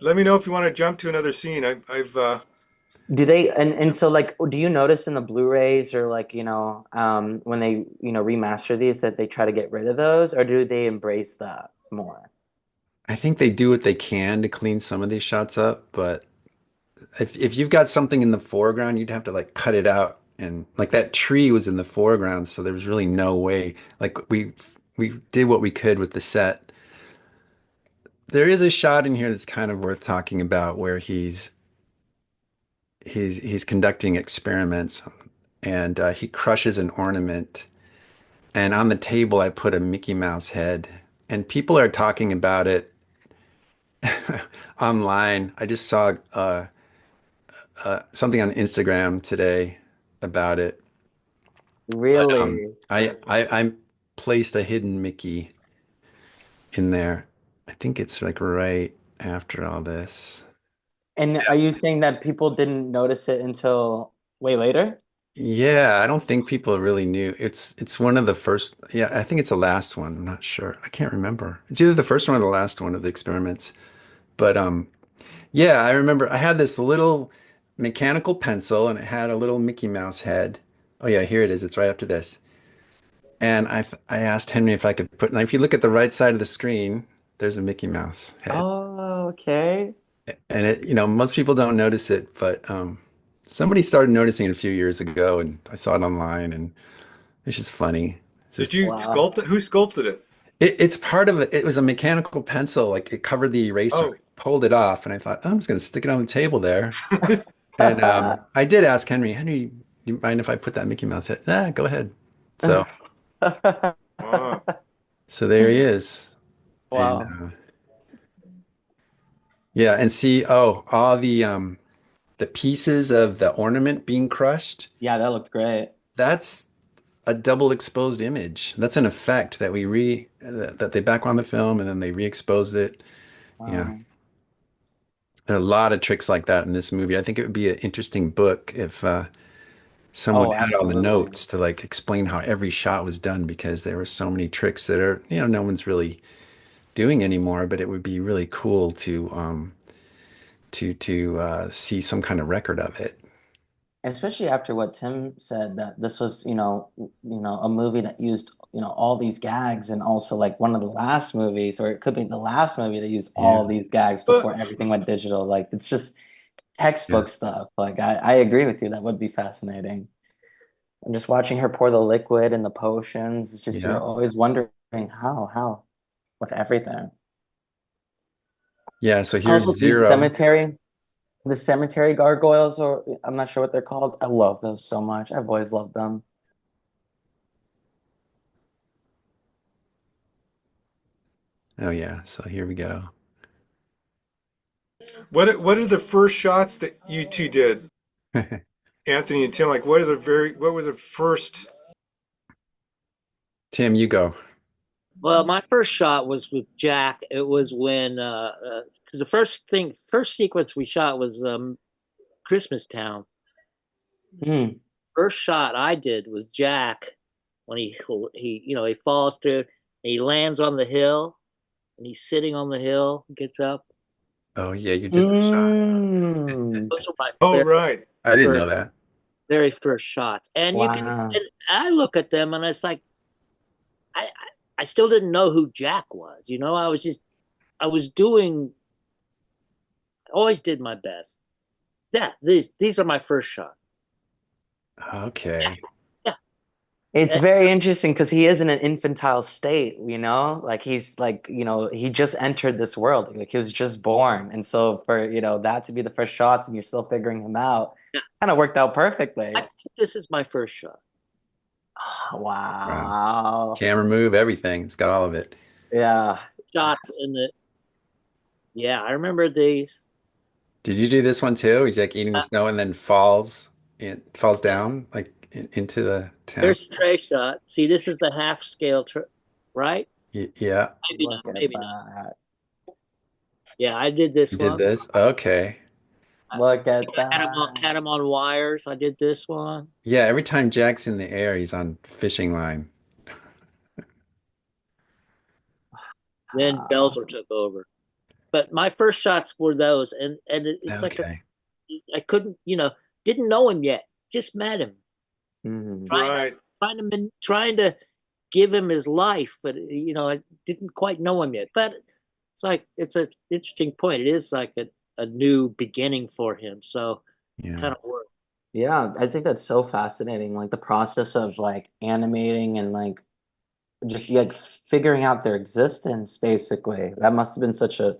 let me know if you want to jump to another scene. I've Do they and so like do you notice in the Blu-rays or like when they remaster these that they try to get rid of those or do they embrace that more? I think they do what they can to clean some of these shots up, but if you've got something in the foreground, you'd have to like cut it out. And like that tree was in the foreground, so there was really no way. Like we did what we could with the set. There is a shot in here that's kind of worth talking about where he's conducting experiments and he crushes an ornament. And on the table, I put a Mickey Mouse head, and people are talking about it online. I just saw something on Instagram today about it. But Really? I placed a hidden Mickey in there. I think it's like right after all this. And are you saying that people didn't notice it until way later? Yeah, I don't think people really knew. It's one of the first. Yeah, I think it's the last one. I'm not sure. I can't remember. It's either the first one or the last one of the experiments. But yeah, I remember I had this little mechanical pencil and it had a little Mickey Mouse head. Oh yeah, here it is. It's right after this. And I asked Henry if I could put, now if you look at the right side of the screen, there's a Mickey Mouse head. Oh, okay. And most people don't notice it, but somebody started noticing it a few years ago and I saw it online and it's just funny. It's did just you Wow. sculpt it? Who sculpted it? it's part of it. It was a mechanical pencil, like it covered the eraser. Oh, I pulled it off and I thought, oh, I'm just gonna stick it on the table there. And I did ask Henry, do you mind if I put that Mickey Mouse head? Nah, go ahead. So wow. so there he is. And Wow. yeah, and see, oh, all the pieces of the ornament being crushed. Yeah, that looked great. That's a double exposed image. That's an effect that that they back on the film and then they re-exposed it. Yeah. Wow. There are a lot of tricks like that in this movie. I think it would be an interesting book if someone Oh, had all the absolutely. notes to like explain how every shot was done because there were so many tricks that are, no one's really doing anymore, but it would be really cool to see some kind of record of it. Especially after what Tim said that this was, a movie that used, all these gags and also like one of the last movies, or it could be the last movie that used Yeah. all these gags But before everything went digital. Like it's just Yeah. textbook stuff. Like I agree with you. That would be fascinating. And just watching her pour the liquid and the potions, it's just you're Yeah. always wondering how, with everything. Yeah. So here's Also, Zero. the cemetery gargoyles, or I'm not sure what they're called. I love those so much. I've always loved them. Oh yeah. So here we go. what are the first shots that you two did, Anthony and Tim? Like, what were the first? Tim, you go. Well, my first shot was with Jack. It was when the first sequence we shot was Christmas Town. Mm. First shot I did was Jack when he falls through and he lands on the hill and he's sitting on the hill, gets up. Oh yeah, you did that shot. Mm. Those were my Oh, very right. I didn't know first, that. very first shots. And Wow. and I look at them and it's like I still didn't know who Jack was. I was doing, always did my best. Yeah, these are my first shot. Yeah, Okay. yeah. It's Eh, very interesting because he is in an infantile state, like he's like, he just entered this world. Like he was just born. And so for, that to be the first shots and you're still figuring him out, yeah. kind of worked out I perfectly. think this is my first shot. Wow. Wow. Camera move, everything. It's got all of it. Yeah. Shots in the Yeah, I remember these. Did you do this one too? He's like eating the Uh, snow and then falls down like into the town. There's a tray shot. See, this is the half scale, right? Yeah, Maybe Look not. at Maybe not. that. Yeah, I did you this did one. this. Okay. Look I at had him on, that. had him on wires. I did this one. Yeah, every time Jack's in the air, he's on fishing line. Then Wow. Belzer took over. but my first shots were those, and it's like Okay. I couldn't, didn't know him yet, just met him, Mhm. trying to Right. trying to give him his life, but I didn't quite know him yet. But it's like it's an interesting point. It is like a new beginning for him, so Yeah. kind of worked. Yeah, I think that's so fascinating. Like the process of like animating and like just like figuring out their existence, basically. That must have been such a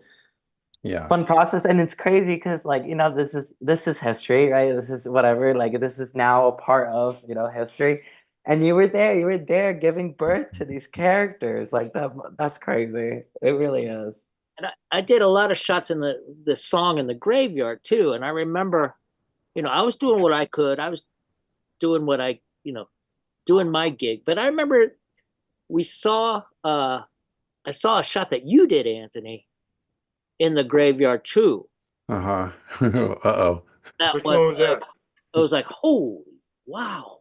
Yeah. fun process. And it's crazy because like, this is history, right? This is whatever, like this is now a part of, history. And you were there giving birth to these characters. Like that's crazy. It really is. And I did a lot of shots in the song in the graveyard too. And I remember, I was doing what I could. I was doing what doing my gig. But I remember we saw I saw a shot that you did, Anthony, in the graveyard too. Uh-huh. And Uh-oh. that Which one was that? was like, holy wow.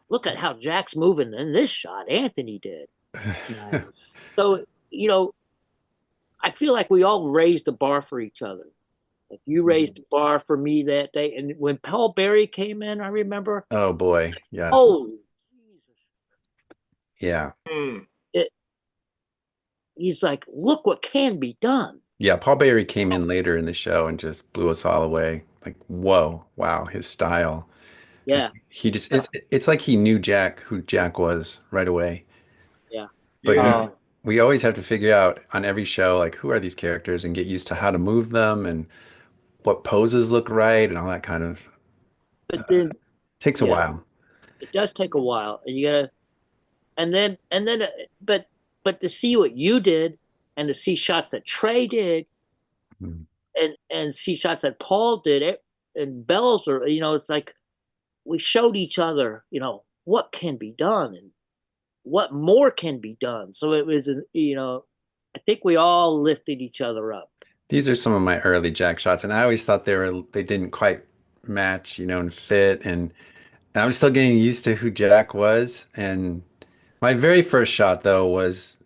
Look at how Jack's moving in this shot. Anthony did. Nice. So, I feel like we all raised the bar for each other. Like you raised Mhm. the bar for me that day. And when Paul Berry came in, I remember, Oh boy. Yes. oh, Jesus. Yeah. Hmm. It, he's like, look what can be done. Yeah, Paul Beery came in later in the show and just blew us all away. Like, whoa, wow, his style. And Yeah, he just it's like he knew Jack, who Jack was right away. yeah. But Yeah. Oh, we always have to figure out on every show, like, who are these characters and get used to how to move them and what poses look right and all that kind of But then, takes a yeah, while. it does take a while. And you gotta, but, to see what you did and to see shots that Trey did Mm. and see shots that Paul did it and Bells or, it's like we showed each other, what can be done and what more can be done. So it was, I think we all lifted each other up. These are some of my early Jack shots, and I always thought they didn't quite match, and fit, and I was still getting used to who Jack was. And my very first shot though was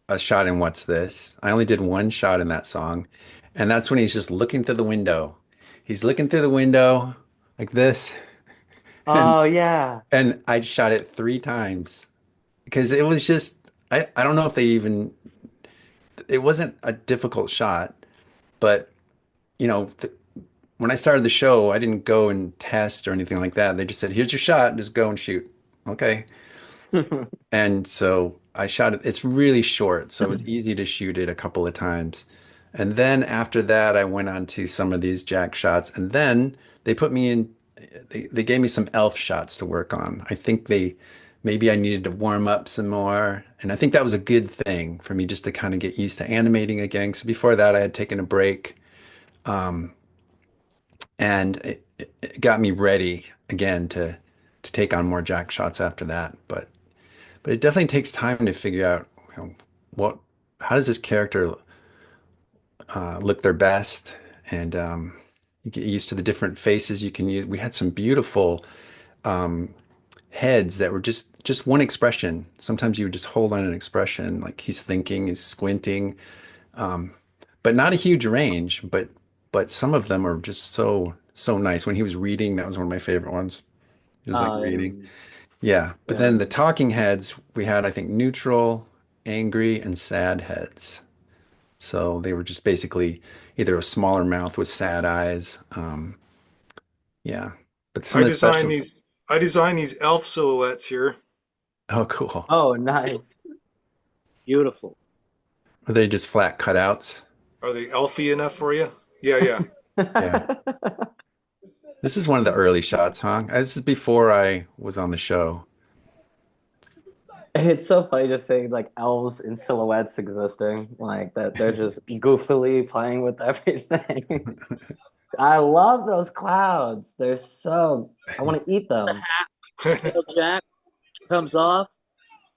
a shot in What's This? I only did one shot in that song, and that's when he's just looking through the window. He's looking through the window like this, and oh yeah. and I shot it 3 times because it was just I don't know if they even it wasn't a difficult shot, but you know th when I started the show, I didn't go and test or anything like that. They just said, "Here's your shot, just go and shoot." Okay. And so I shot it. It's really short, so it was easy to shoot it a couple of times. And then after that, I went on to some of these Jack shots. And then they put me in, they gave me some elf shots to work on. I think maybe I needed to warm up some more. And I think that was a good thing for me just to kind of get used to animating again. Because before that, I had taken a break. And it got me ready again to take on more Jack shots after that. But it definitely takes time to figure out, what, how does this character look their best, and you get used to the different faces you can use. We had some beautiful heads that were just one expression. Sometimes you would just hold on an expression, like he's thinking, he's squinting, but not a huge range. But some of them are just so nice. When he was reading, that was one of my favorite ones. He was like reading. Um, Yeah, but yeah. then the talking heads, we had, I think, neutral, angry, and sad heads. So they were just basically either a smaller mouth with sad eyes. Yeah, but some I of the designed special. these I designed these elf silhouettes here. Oh, cool. Oh, nice. Beautiful. Were they just flat cutouts? Are they elfy enough for you? Yeah, yeah. Yeah. This is one of the early shots, huh? This is before I was on the show. And it's so funny just saying like elves in silhouettes existing, like that they're just goofily playing with everything. I love those clouds. I want to eat The them. half scale Jack comes off,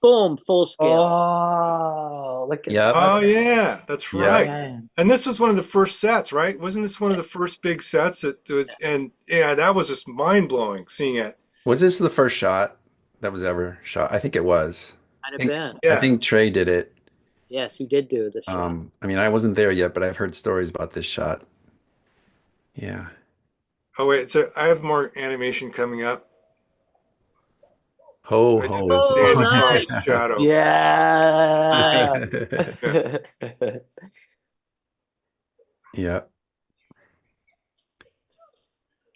boom, full scale. Oh, look at Yep. Oh yeah, that's Yep. right. man. And this was one of the first sets, right? Wasn't this one of the first big sets that was, and yeah, that was just mind blowing seeing it. Was this the first shot that was ever shot? I think it was. Might I have think been. I Yeah. think Trey did it. Yes, he did do the shot. I mean, I wasn't there yet, but I've heard stories about this shot. Yeah. Oh wait, so I have more animation coming up. Ho I did the ho. Oh, Sandy Claus nice. shadow. Yeah. Yeah.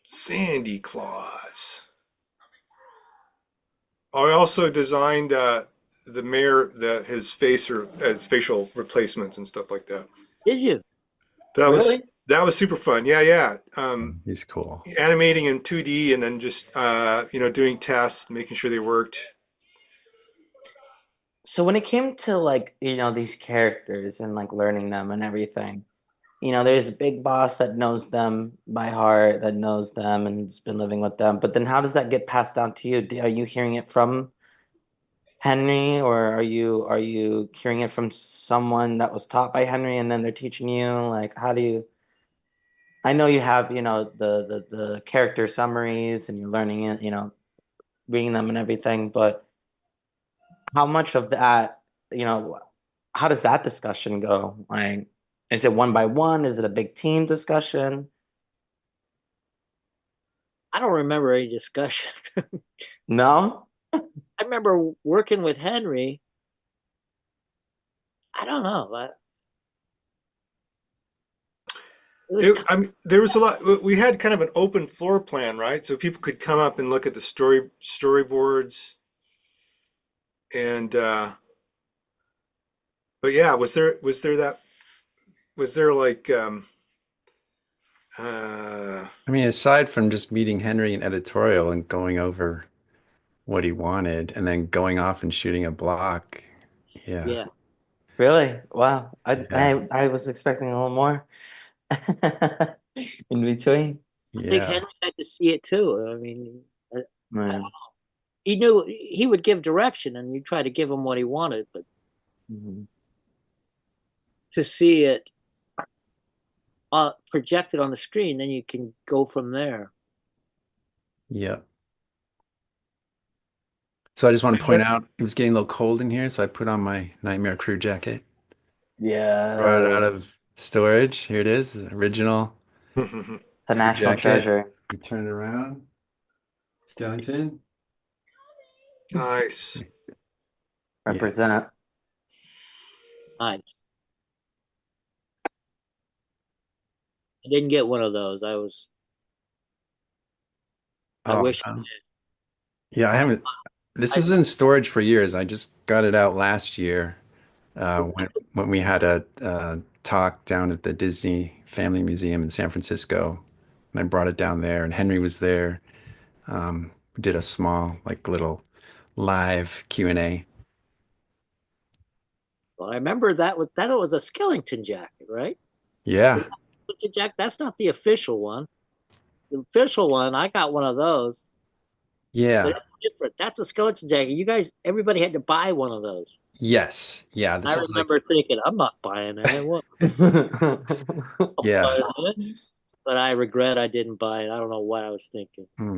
Sandy Claus. Oh, I also designed the mayor, his face or as facial replacements and stuff like that. Did you? That was Really? that was super fun. Yeah, yeah. He's cool. Animating in 2D and then just doing tests, making sure they worked. So when it came to like, these characters and like learning them and everything, there's a big boss that knows them by heart, that knows them and has been living with them. But then how does that get passed down to you? Are you hearing it from Henry, or are you hearing it from someone that was taught by Henry and then they're teaching you? Like, how do you? I know you have, the character summaries and you're learning it, reading them and everything, but how much of that, you know, how does that discussion go? Like, is it one by one? Is it a big team discussion? I don't remember any discussion. No? I remember working with Henry. I don't know. It was I mean, there was a lot. We had kind of an open floor plan, right? So people could come up and look at the storyboards, and but yeah, was there like uh, I mean, aside from just meeting Henry in editorial and going over what he wanted and then going off and shooting a block. Yeah. yeah. Really? Wow. I Yeah. I I was expecting a little more in between. I think Yeah. Henry had to see it too. I mean, I, Man. he knew he would give direction, and you try to give him what he wanted, but Mhm. to see it projected on the screen, then you can go from there. Yeah. So I just want to point out it was getting a little cold in here, so I put on my Nightmare Crew jacket. Brought it out Yes. of storage. Here it is, the original It's a crew national jacket. treasure. You turn it around. Skellington. nice. Yeah. Represent. Nice. I didn't get one of those. I Oh, wish no. Yeah, I haven't. This I was in storage for years. I just got it out last year is when we had a talk down at the Disney Family Museum in San Francisco, and I brought it down there, and Henry was there. We did a small, like, little live Q&A. well, I remember that was a Skellington jacket, right? Yeah, Skellington jacket. That's not the official one. The official one, I got one of those, but yeah, it's different. That's a Skellington jacket. You guys, everybody had to buy one of those. yes, yeah. I This was remember like, thinking, I'm not buying that. What? I'm yeah. buying it. But I regret I didn't buy it. I don't know what I was thinking. Hmm.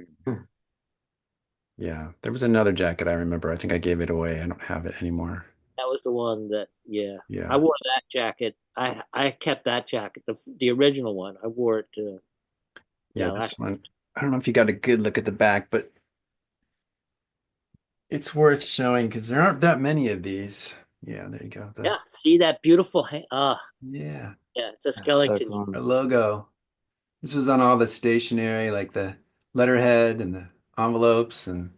Yeah, there was another jacket I remember. I think I gave it away. I don't have it anymore. That was the one that, yeah, I Yeah, wore that jacket. I kept that jacket, the original one. I wore it to, yeah. yeah, This one. I don't know if you got a good look at the back, but it's worth showing because there aren't that many of these. Yeah, there you go. yeah. See that beautiful, Yeah, yeah, it's a So skeleton. cool. our logo. This was on all the stationery, like the letterhead and the envelopes, and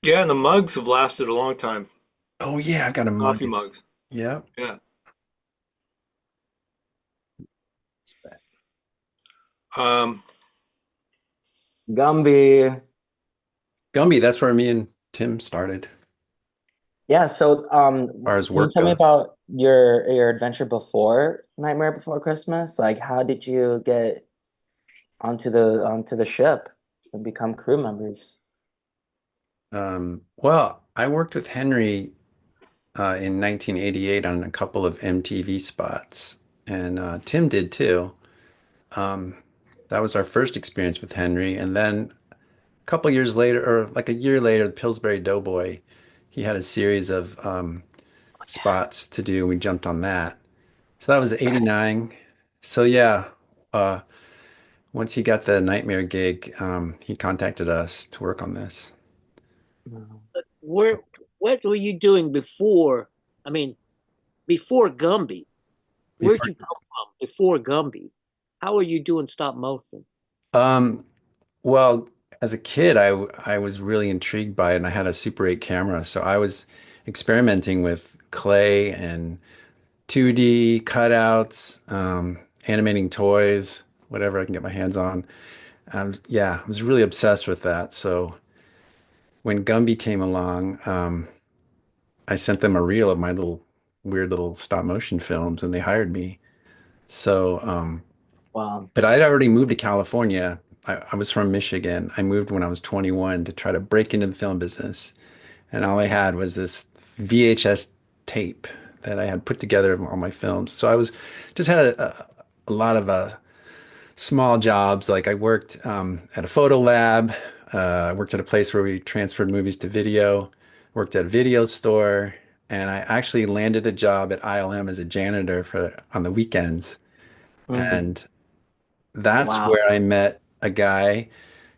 Yeah, and the mugs have lasted a long time. oh yeah, I've got a mug. Coffee mugs. Yep. Yeah. Um, Gumby. Gumby, that's where me and Tim started, as Yeah, so far as can you work tell me goes. about your adventure before Nightmare Before Christmas? Like how did you get onto the ship and become crew members? Well, I worked with Henry in 1988 on a couple of MTV spots, and Tim did too. Um, that was our first experience with Henry, and then a couple years later, or like a year later, the Pillsbury Doughboy, he had a series of spots to do. We jumped on that. So that was 89. So yeah, uh, once he got the Nightmare gig, he contacted us to work on this. No. Where what were you doing before? I mean, before Gumby? Where'd Before, you come from before Gumby? How are you doing stop motion? um, well, as a kid, I was really intrigued by it, and I had a Super 8 camera, so I was experimenting with clay and 2D cutouts, animating toys, whatever I can get my hands on. Yeah, I was really obsessed with that. So when Gumby came along, I sent them a reel of my little weird little stop motion films, and they hired me. So, Wow. but I'd already moved to California. I was from Michigan. I moved when I was 21 to try to break into the film business, and all I had was this VHS tape that I had put together of all my films. So I was just had a lot of small jobs. Like I worked at a photo lab. I worked at a place where we transferred movies to video. Worked at a video store, and I actually landed a job at ILM as a janitor for on the weekends. Mhm. And that's Wow. where I met a guy,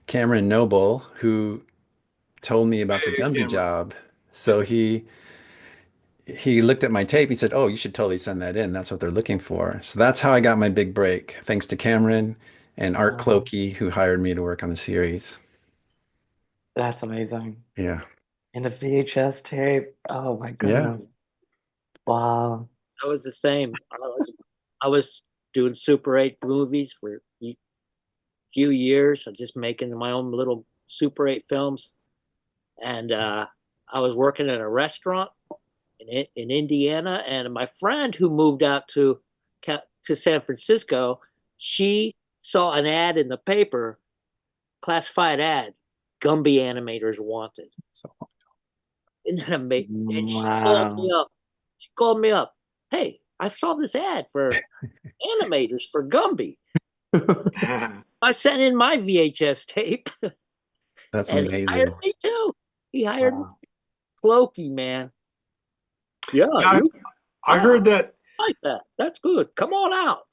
Cameron Noble, who told me about the Hey, Gumby Cameron. job. So he looked at my tape. He said, "Oh, you should totally send that in. That's what they're looking for." So that's how I got my big break, thanks to Cameron and Art Wow. Clokey, who hired me to work on the series. That's amazing. Yeah. And a VHS tape. Oh my Yeah. goodness. Wow. I was the same. I was doing Super 8 movies for a few years, just making my own little Super 8 films. And I was working in a restaurant in Indiana, and my friend who moved out to San Francisco, she saw an ad in the paper, classified ad, Gumby animators wanted. So, Isn't that amazing? And she called me Wow. up. She called me up. Hey, I saw this ad for animators for Gumby. I sent in my VHS tape, that's and he hired amazing. me too. He hired me. Wow. Clokey, man. Yeah, Yeah, you I heard wow, that. I like that. That's good. Come on out.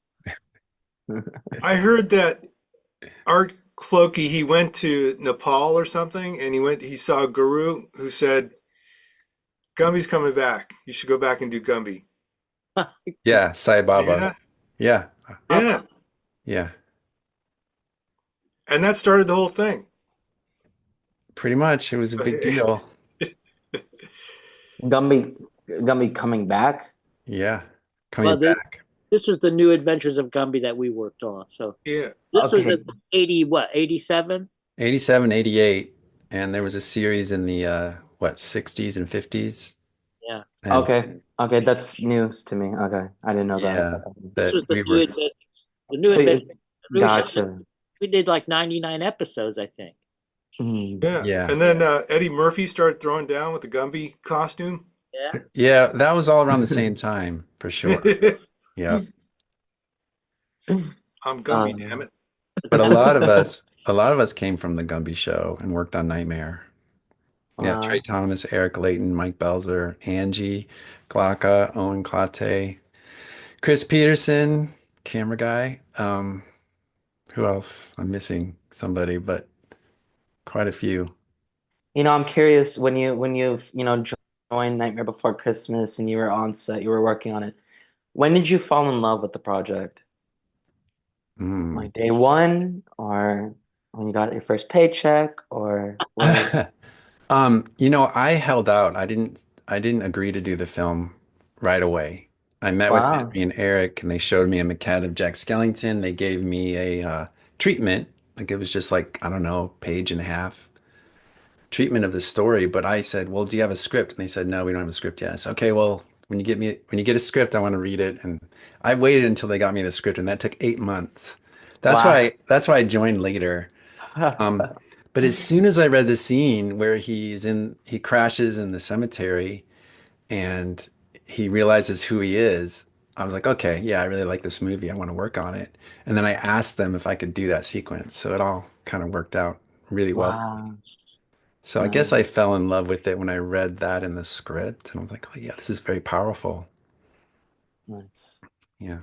I heard that Art Clokey, he went to Nepal or something, and he saw a guru who said, "Gumby's coming back. You should go back and do Gumby." Yeah, Sai Baba. Yeah, Yeah. yeah, Yeah. and that started the whole thing. Pretty much. It was a big deal. Gumby, Gumby coming back. Yeah. Coming Well, back. this was the new adventures of Gumby that we worked on. So Yeah, this was Okay. in 80, what, 87? 87, 88, and there was a series in the what, 60s and 50s. Yeah. And Okay. Okay. That's news to me. Okay. I didn't know that. yeah, This that was the we new were adventure. The new So, adventure. We shot like, gotcha. we did like 99 episodes, I think. Mhm. yeah. yeah. And then Eddie Murphy started throwing down with the Gumby costume. Yeah. Yeah, that was all around the same time for sure. Yeah. I'm Gumby, damn Um, it. But a lot of us came from the Gumby show and worked on Nightmare. Yeah, Trey wow. Thomas, Eric Layton, Mike Belzer, Angie, Glocka, Owen Clate, Chris Peterson, camera guy. Who else? I'm missing somebody, but quite a few. I'm curious when you joined Nightmare Before Christmas and you were on set, you were working on it. When did you fall in love with the project? Mm. Like day one, or when you got your first paycheck, or was I held out. I didn't agree to do the film right away. I met with wow. Henry and Eric, and they showed me a maquette of Jack Skellington. They gave me a treatment, like it was just like, I don't know, page and a half treatment of the story. But I said, "Well, do you have a script?" And they said, "No, we don't have a script yet." I said, "Okay, well, when you get a script, I want to read it." And I waited until they got me the script, and that took 8 months. Wow. That's why I joined later. Um, but as soon as I read the scene where he crashes in the cemetery and he realizes who he is, I was like, okay, yeah, I really like this movie. I want to work on it. And then I asked them if I could do that sequence. So it all kind of worked out really well for me. Wow. So I guess I fell in love with it when I read that in the script, and I was like, oh yeah, this is very powerful. Nice. Yeah,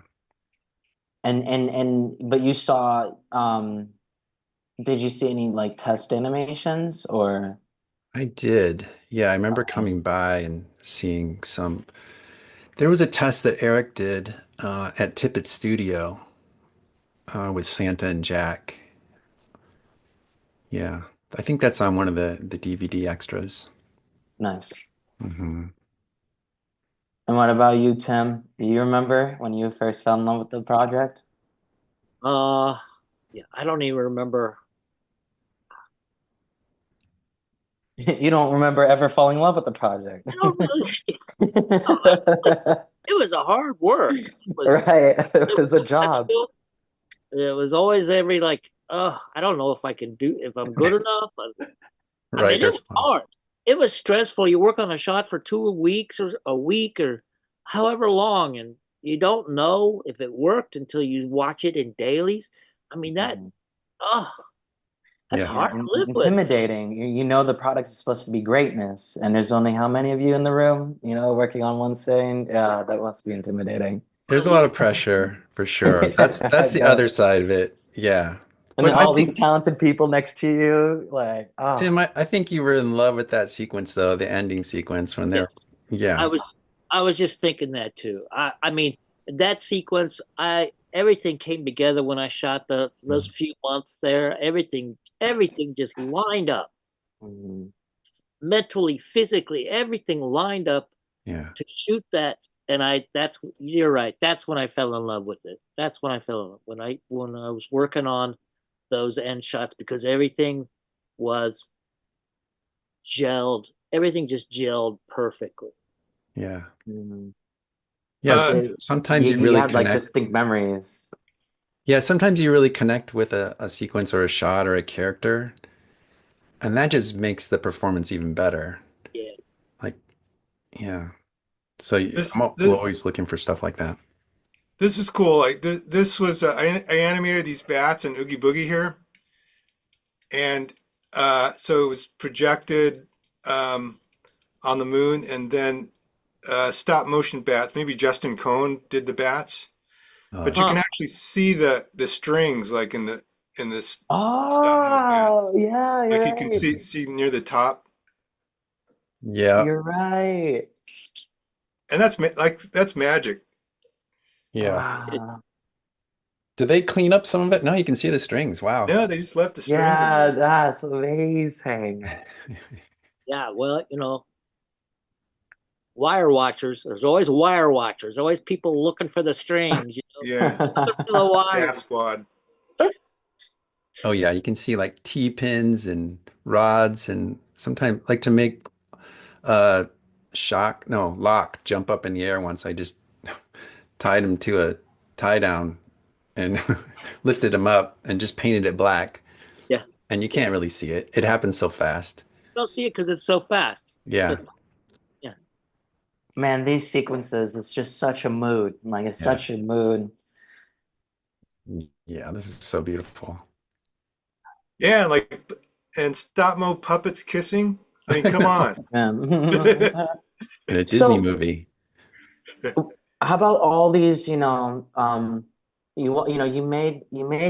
But you saw did you see any like test animations or I did. Yeah, I remember okay, coming by and seeing some. There was a test that Eric did at Tippett Studio with Santa and Jack. Yeah, I think that's on one of the DVD extras. nice. Hmm. And what about you, Tim? Do you remember when you first fell in love with the project? Uh, yeah, I don't even remember. You don't remember ever falling in love with the project. I don't really. It was a hard work. Right. It It was was a job. stressful. It was always every like, oh, I don't know if I can do if I'm good enough. I Right, mean, it there's was hard. It was stressful. You work on a shot for 2 weeks or a week or however long, and you don't know if it worked until you watch it in dailies. I mean, Mhm. oh, that's yeah. Yeah, hard to live with. intimidating. You know the product is supposed to be greatness, and there's only how many of you in the room, working on one thing? Yeah, that must be intimidating. There's a lot of pressure for sure. I That's the bet. other side of it. Yeah. And then But I all these think talented people next to you, like, oh, Tim, I think you were in love with that sequence though, the ending sequence when Yes, they're I yeah. was. I was just thinking that too. I mean, that sequence. Everything came together when I shot those Mhm. few months there. Everything just lined up mm, mentally, physically. Everything lined up Yeah. to shoot that. And that's you're right. That's when I fell in love with it. That's when I fell in love when I was working on those end shots because everything was gelled. Everything just gelled perfectly. Yeah. mm. Yes, Uh, It, sometimes you you really had like connect. distinct memories. Yeah, sometimes you really connect with a sequence or a shot or a character, and that just makes the performance even better. Yeah. Like, yeah. So this, I'm this always looking for stuff like that. this is cool. Like this was I animated these bats and Oogie Boogie here, and so it was projected um, on the moon, and then stop motion bats. Maybe Justin Cohn did the bats, but you Yeah. can Huh. actually see the strings like in this stop mo bat. Oh, yeah, Like you're you can right. see near the top, Yeah. You're right. and that's magic. Yeah. Wow. Did they clean up some of it? No, you can see the strings. Wow. No, they just left the strings in Yeah, there. that's amazing. Yeah. Well, wire watchers. There's always wire watchers. Always people looking for the strings. Yeah, Looking for the Chaff wires. Squad. Oh yeah, you can see like T-pins and rods and sometimes like to make uh lock jump up in the air once I just tied him to a tie down and lifted him up and just painted it black Yeah. and you Yeah. can't really see it. It happens so fast. You don't see it because it's so fast. Yeah. But yeah. Man, these sequences, it's just such a mood. Like it's Yeah. such a mood. Yeah, this is so beautiful. Yeah, like and stop mo puppets kissing. I mean, come on. In a Disney So, movie. how about all these, you made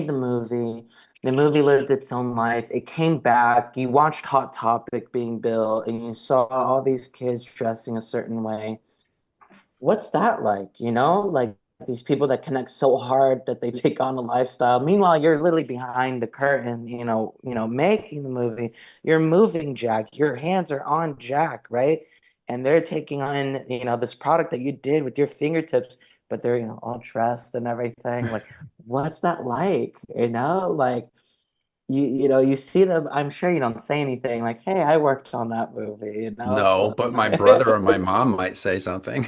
the movie. The movie lived its own life. It came back. You watched Hot Topic being built, and you saw all these kids dressing a certain way. What's that like? Like these people that connect so hard that they take on a lifestyle. Meanwhile, you're literally behind the curtain, making the movie. You're moving Jack. Your hands are on Jack, right? And they're taking on, this product that you did with your fingertips, but they're, all dressed and everything. Like, what's that like? Like you see them. I'm sure you don't say anything like, "Hey, I worked on that movie," No, but but my brother or my mom might say something.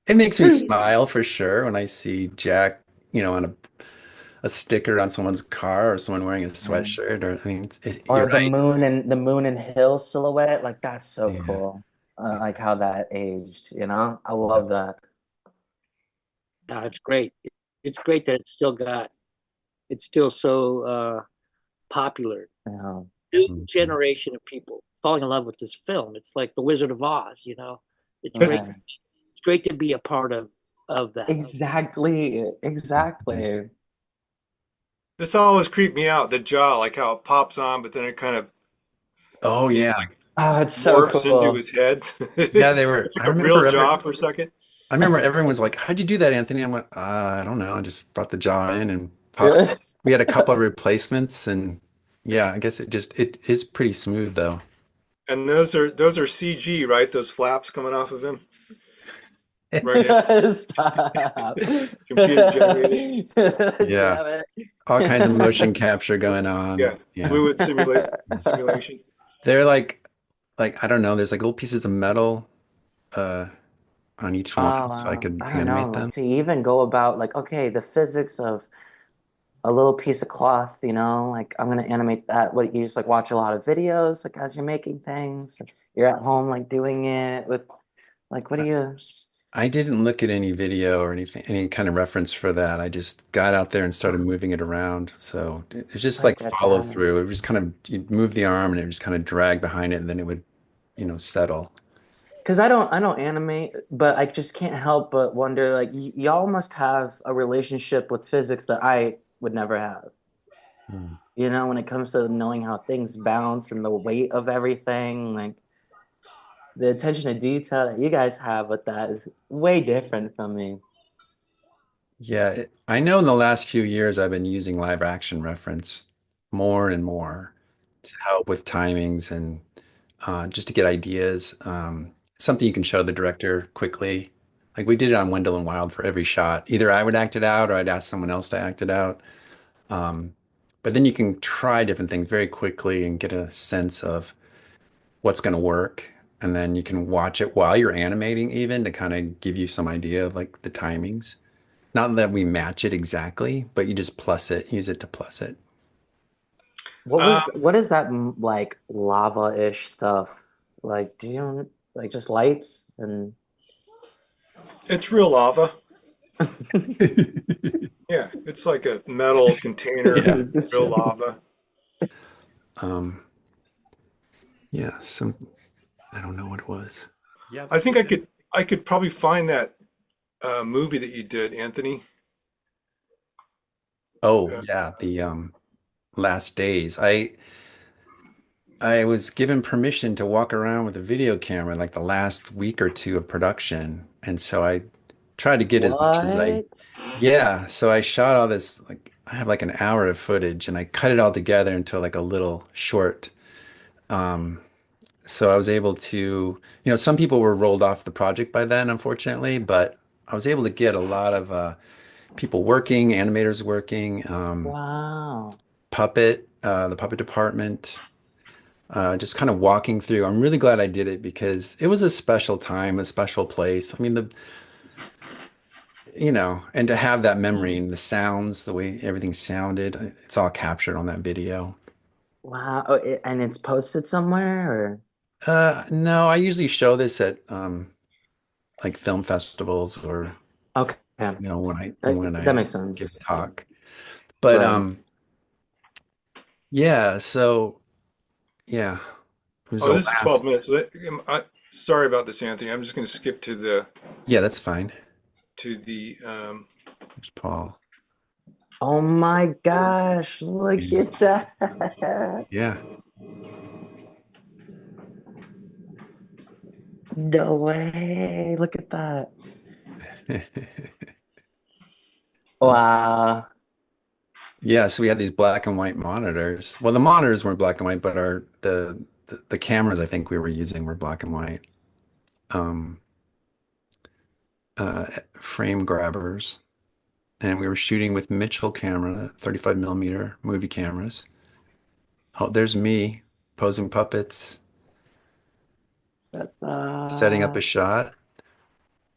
It makes me smile for sure when I see Jack, on a sticker on someone's car or someone wearing a sweatshirt. Or I mean, you're Or the right. moon and hill silhouette, like that's so Yeah, cool. Like how that aged, I love that. No, it's great. It's great that it's still so popular. Yeah. New Mhm. generation of people falling in love with this film. It's like The Wizard of Oz, you know. It's This, great. Right. It's great to be a part of that. Exactly. Exactly. this always creeped me out. The jaw, like how it pops on, but then it kind of Oh it yeah. like Oh, it's so morphs into cool. his head. Yeah, they were. It's like a real jaw for a second. I remember everyone was like, "How'd you do that, Anthony?" I went, I don't know. I just brought the jaw in and popped. Really? We had a couple of replacements, and yeah, I guess it is pretty smooth though. And those are CG, right? Those flaps coming off of him, right, Anthony? Stop. Computer generated. Yeah, Damn all kinds of motion it. capture going on. Yeah, Yeah, fluid simulation. they're like I don't know. There's like little pieces of metal uh on each Oh, one, so I wow. could I don't know. animate Like them. to even go about like, okay, the physics of a little piece of cloth, like I'm gonna animate that. What you just like watch a lot of videos, like as you're making things. Like, you're at home like doing it with like what do you I didn't look at any video or anything, any kind of reference for that. I just got out there and started moving it around. So it's just like look at follow that? through. It was just kind of you'd move the arm and it would just kind of drag behind it and then it would, settle. Because I don't animate, but I just can't help but wonder like y'all must have a relationship with physics that I would never have. Hmm. When it comes to knowing how things bounce and the weight of everything, like the attention to detail that you guys have with that is way different from me. Yeah, I know in the last few years I've been using live action reference more and more to help with timings and just to get ideas. Something you can show the director quickly. Like we did it on Wendell and Wild for every shot. Either I would act it out or I'd ask someone else to act it out. Um, but then you can try different things very quickly and get a sense of what's going to work. And then you can watch it while you're animating, even to kind of give you some idea of like the timings. Not that we match it exactly, but you just plus it, use it to plus it. Uh, What is that like lava-ish stuff? Like do you like just lights and it's real lava. Yeah, it's like a metal container, Yeah. real lava. Um, yeah, I don't know what it was. Yeah, I this think was it. I could probably find that movie that you did, Anthony. Oh, Uh, yeah, the last days. I was given permission to walk around with a video camera like the last week or two of production. And so I tried to get as much as what? yeah. So I shot all this, like, I have like an hour of footage and I cut it all together into like a little short. Um, so I was able to, some people were rolled off the project by then, unfortunately, but I was able to get a lot of people working, animators working, Wow. the puppet department. Just kind of walking through. I'm really glad I did it because it was a special time, a special place. I mean, and to have that memory and the sounds, the way everything sounded, it's all captured on that video. Wow. Oh, and it's posted somewhere or No, I usually show this at like film festivals or, okay. when That I makes give a sense. talk. But Right. yeah, so yeah, it was oh, the this is 12 last. minutes. Sorry about this, Anthony. I'm just going to skip Yeah, that's fine. to the There's Paul. Oh my gosh, look Yeah. at that. Yeah. No way. Look at that. Those Wow. Yeah, so we had these black and white monitors. Well, the monitors weren't black and white, but the cameras I think we were using were black and white. Um, Frame grabbers, and we were shooting with Mitchell camera, 35 millimeter movie cameras. Oh, there's me posing puppets, That's, setting up a shot.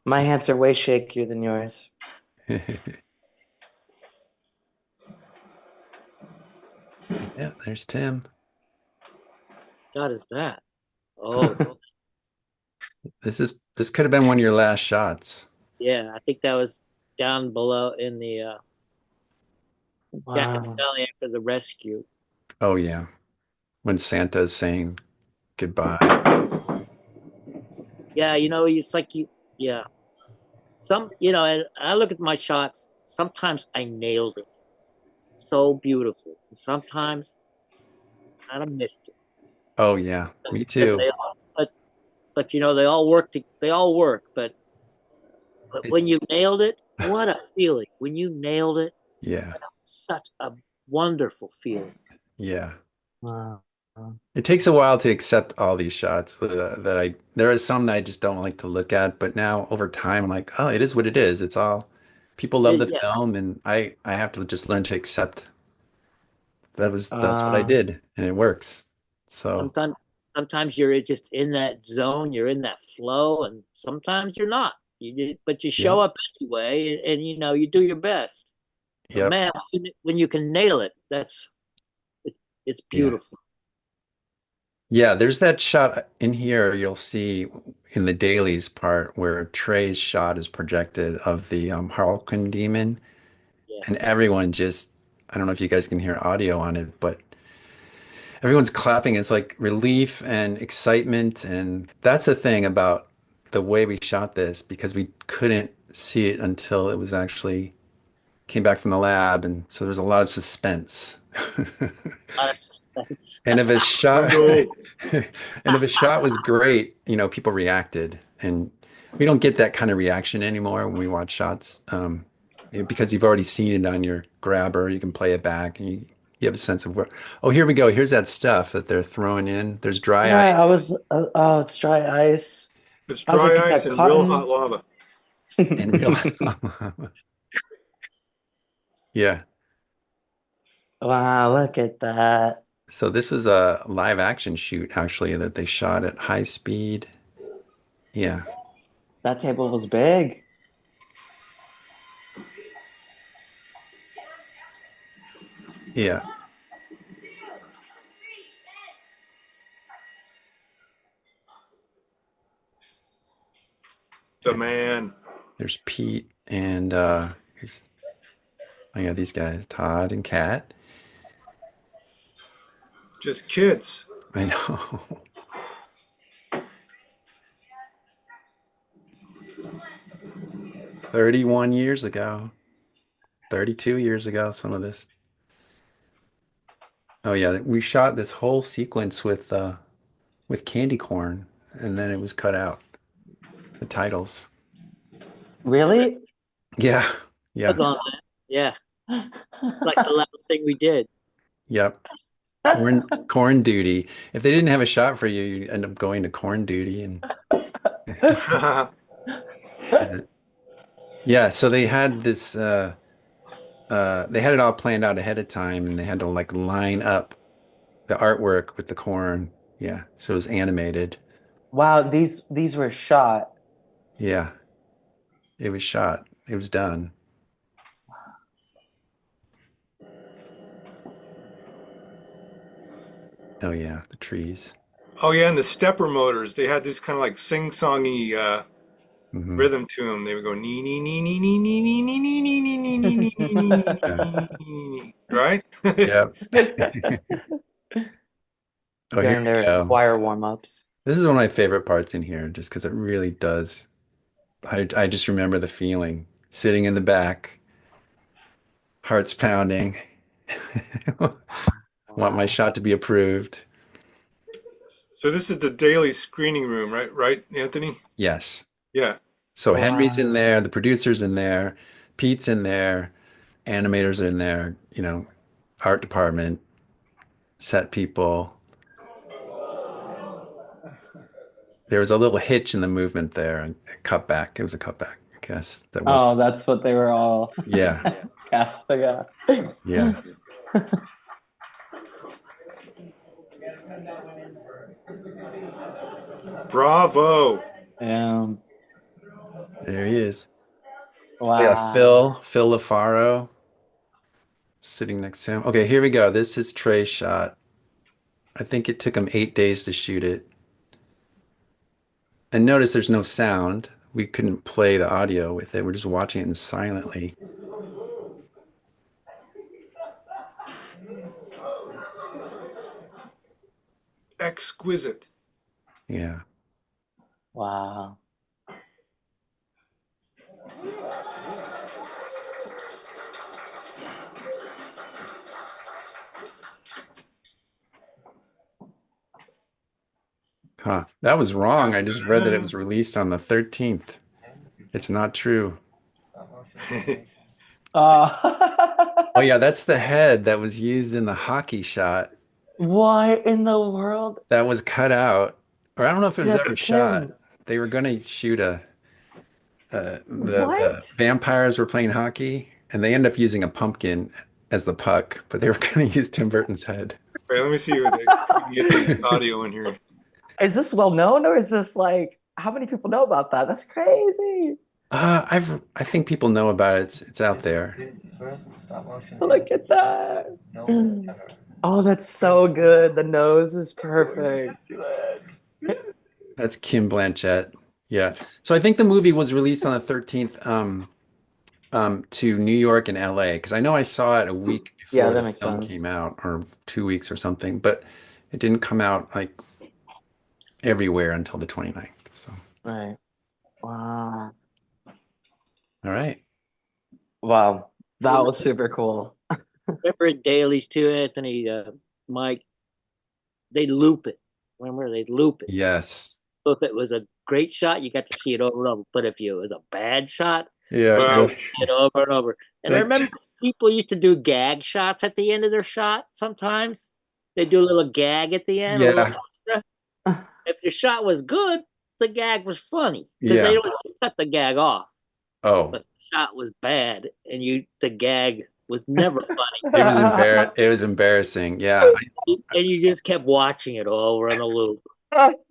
my hands are way shakier than yours. Yeah, there's Tim. God, is that? Oh, This could have been one of your last shots. yeah. I think that was down below in the Jack Wow. Skellington after the rescue. Oh yeah. When Santa is saying goodbye. Yeah, it's like yeah. And I look at my shots. Sometimes I nailed it, so beautiful. And sometimes I don't missed it. Oh yeah. Me But too. they all, but they all work. They all work. But It- when you nailed it, what a feeling! When you nailed it, yeah. such a wonderful feeling. Yeah. Wow. It takes a while to accept all these shots there are some that I just don't like to look at, but now over time, I'm like, oh, it is what it is. It's all people love the Yeah. film, and I have to just learn to accept that's what I Uh, did, and it works. So Sometimes, sometimes you're just in that zone. You're in that flow, and sometimes you're not. But you yeah, show up anyway, and you do your best. But yep, man, when you can nail it, it, it's yeah, beautiful. yeah. There's that shot in here you'll see in the dailies part where Trey's shot is projected of the Harlequin demon, Yeah. and everyone just I don't know if you guys can hear audio on it, but everyone's clapping. It's like relief and excitement. And that's the thing about the way we shot this because we couldn't see it until it was actually came back from the lab. And so there's a lot of suspense. That's And if a shot No. and if a shot was great, people reacted. And we don't get that kind of reaction anymore when we watch shots. Because you've already seen it on your grabber, you can play it back and you have a sense of where, oh, here we go. Here's that stuff that they're throwing in. There's dry yeah, I ice was. Oh, it's dry ice. It's I was like, dry is ice that and real hot cotton? lava. and real. Yeah. Wow, look at that. So this was a live action shoot actually that they shot at high speed. Yeah. That table was big. Yeah. The man. There's Pete and here's oh yeah, these guys, Todd and Kat. Just kids. I know. 31 years ago, 32 years ago, some of this. Oh yeah, we shot this whole sequence with candy corn and then it was cut out. The titles. Really? Yeah. Yeah. was on that. Yeah, it's like the last thing we did. Yep. Corn duty. If they didn't have a shot for you, you end up going to corn duty and yeah, so they had this they had it all planned out ahead of time and they had to like line up the artwork with the corn. Yeah, so it was animated. Wow, these were shot. Yeah, it was shot. It was done. Oh yeah, the trees. Oh yeah, and the stepper motors. They had this kind of like sing-songy Hmm. rhythm to them. They would go nee nee nee nee nee nee nee nee nee nee nee nee nee nee nee Yeah. nee nee, right? Yep. Oh, here During we their go. choir warm-ups. This is one of my favorite parts in here, just because it really does. I just remember the feeling sitting in the back, hearts pounding. Want my Wow. shot to be approved. So this is the daily screening room, right? Right, Anthony? Yes. Yeah. So Henry's in Wow. there, the producer's in there, Pete's in there, animators are in there, art department, set people. There was a little hitch in the movement there and a cutback. It was a cutback, I guess. That was, Oh, that's what they were all yeah, gasping at. yeah. Bravo. Um, There he is. Oh yeah, wow. Phil LaFaro sitting next to him. Okay, here we go. This is Trey's shot. I think it took him 8 days to shoot it. And notice there's no sound. We couldn't play the audio with it. We're just watching it in silently. exquisite. Yeah. Wow. Huh. That was wrong. I just read that it was released on the 13th. It's not true. Oh yeah, that's the head that was used in the hockey shot. What in the world? That was cut out. Or I don't know if it was That's ever shot. Tim. They were going to shoot the What? vampires were playing hockey and they ended up using a pumpkin as the puck, but they were going to use Tim Burton's head. Wait, let me see if we can get the audio in here. Is this well known or is this like how many people know about that? That's crazy. I think people know about it. It's out there. First stop motion. Look at that. No camera. Oh, that's so good. The nose is perfect. That's Kim Blanchett. Yeah. So I think the movie was released on the 13th to New York and LA because I know I saw it a week Yeah, before that the makes film sense. came out or 2 weeks or something, but it didn't come out like everywhere until the 29th. So, Right. Wow. all right. Wow. That was super cool. Remember at dailies too, Anthony, Mike, they loop it. Remember, they loop it. Yes. So if it was a great shot, you got to see it over and over. But if it was a bad shot, Yeah. Wow. see it over and over. And I They- remember people used to do gag shots at the end of their shot sometimes. They do a little gag at the end, a little Yeah. extra. If your shot was good, the gag was funny because Yeah. they don't cut the gag off. Oh, But the shot was bad, and the gag was never funny, it was embarrassing. Yeah. and you just kept watching it over on a loop.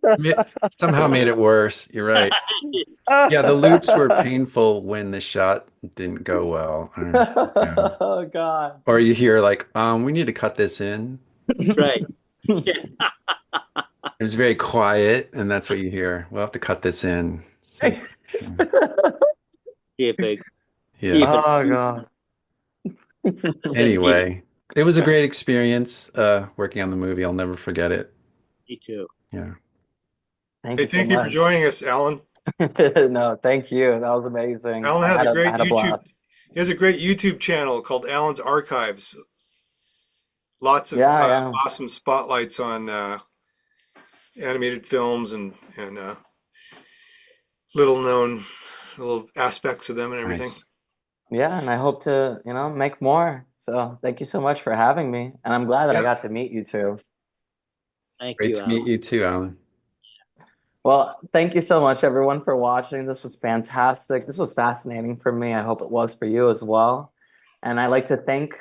It somehow made it worse. You're right. Yeah, the loops were painful when the shot didn't go well. Yeah. Oh God. Or you hear like, we need to cut this in. Right. It was very quiet, and that's what you hear. We'll have to cut this in. So, See if it, yeah. see if it, Oh God. see Anyway, it was a great experience working on the movie. I'll never forget it. me too. Yeah. Thank Hey, you so thank you for much. joining us, Alan. No, thank you. That was amazing. Alan I has had a I great had a YouTube. blast. He has a great YouTube channel called Alan's Archives. Lots of Yeah. awesome spotlights on animated films and little known little aspects of them and everything. Nice. Yeah, and I hope to, make more. So thank you so much for having me. And I'm glad that I Yeah. got to meet you too. Thank Great you, to Alan. meet you too, Alan. Well, thank you so much, everyone, for watching. This was fantastic. This was fascinating for me. I hope it was for you as well. And I'd like to thank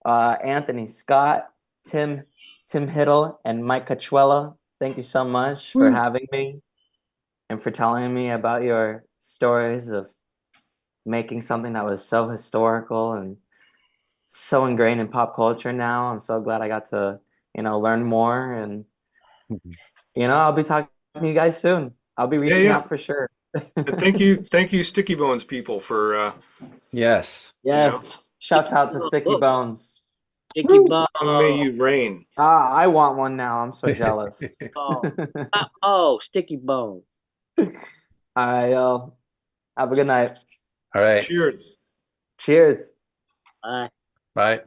Anthony Scott, Tim Hittle, and Mike Cachuela. Thank you so much for having me and for telling me about your stories of making something that was so historical and so ingrained in pop culture now. I'm so glad I got to, learn more. And, I'll be talking to you guys soon. I'll be reaching Yeah. out for sure. And thank you, Sticky Bones people, for Yes. Yes. Shouts out to Sticky Bones. Sticky Woo! Bone. may you reign. I want one now. I'm so jealous. Sticky Bone. All right, y'all. Have a good night. All right. Cheers. Cheers. Bye. Bye.